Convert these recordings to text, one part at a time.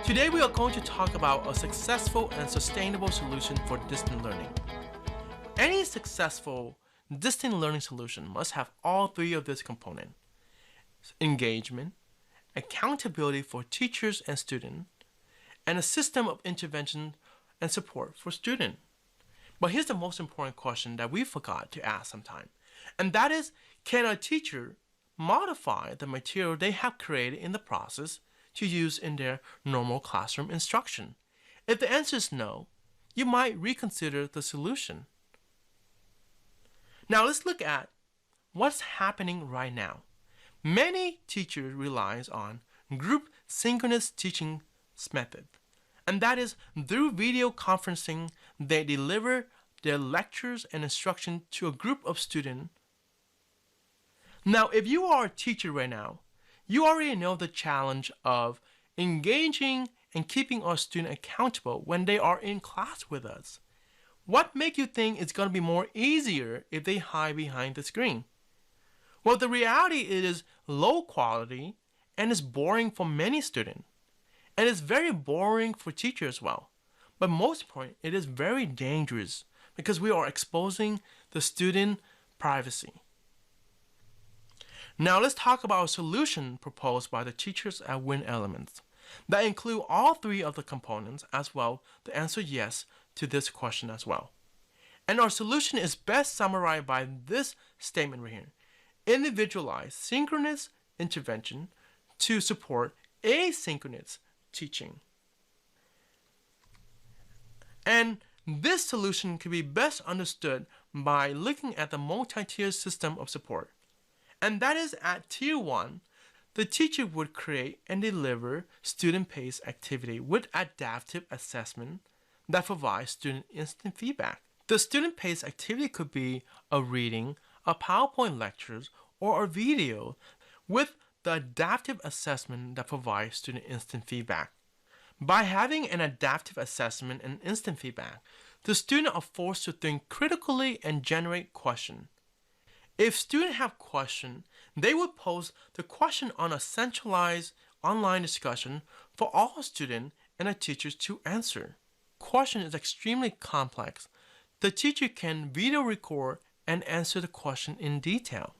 Today we are going to talk about a successful and sustainable solution for distant learning. Any successful distant learning solution must have all three of these components: engagement, accountability for teachers and students, and a system of intervention and support for students. But here's the most important question that we forgot to ask sometimes, and that is, can a teacher modify the material they have created in the process to use in their normal classroom instruction? If the answer is no, you might reconsider the solution. Now let's look at what's happening right now. Many teachers rely on group synchronous teaching method, and that is through video conferencing they deliver their lectures and instruction to a group of students. Now if you are a teacher right now, you already know the challenge of engaging and keeping our students accountable when they are in class with us. What makes you think it's going to be more easier if they hide behind the screen? Well, the reality is low quality and is boring for many students. And it's very boring for teachers as well. But most important, it is very dangerous because we are exposing the student privacy. Now let's talk about a solution proposed by the teachers at Win Elements that include all three of the components as well to answer yes to this question as well. And our solution is best summarized by this statement right here: individualized synchronous intervention to support asynchronous teaching. And this solution can be best understood by looking at the multi-tier system of support. And that is at tier 1, the teacher would create and deliver student-paced activity with adaptive assessment that provides student instant feedback. The student-paced activity could be a reading, a PowerPoint lecture, or a video with the adaptive assessment that provides student instant feedback. By having an adaptive assessment and instant feedback, the students are forced to think critically and generate questions. If students have questions, they would pose the question on a centralized online discussion for all students and the teachers to answer. Question is extremely complex. The teacher can video record and answer the question in detail.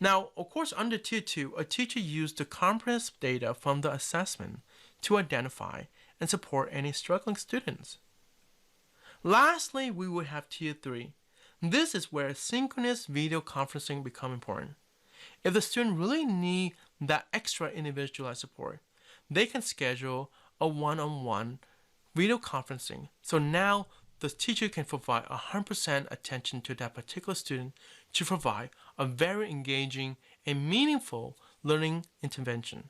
Now, of course, under Tier 2, a teacher used the comprehensive data from the assessment to identify and support any struggling students. Lastly, we would have Tier 3. This is where synchronous video conferencing becomes important. If the student really need that extra individualized support, they can schedule a one-on-one video conferencing. So now the teacher can provide 100% attention to that particular student to provide a very engaging and meaningful learning intervention.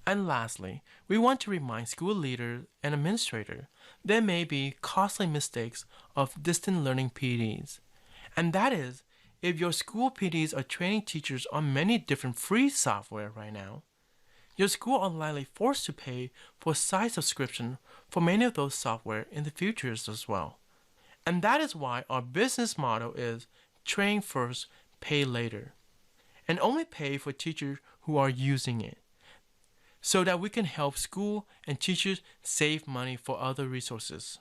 And lastly, we want to remind school leaders and administrators there may be costly mistakes of distant learning PDs. And that is, if your school PDs are training teachers on many different free software right now, your school are likely forced to pay for a site subscription for many of those software in the future as well. And that is why our business model is train first, pay later, and only pay for teachers who are using it, so that we can help school and teachers save money for other resources.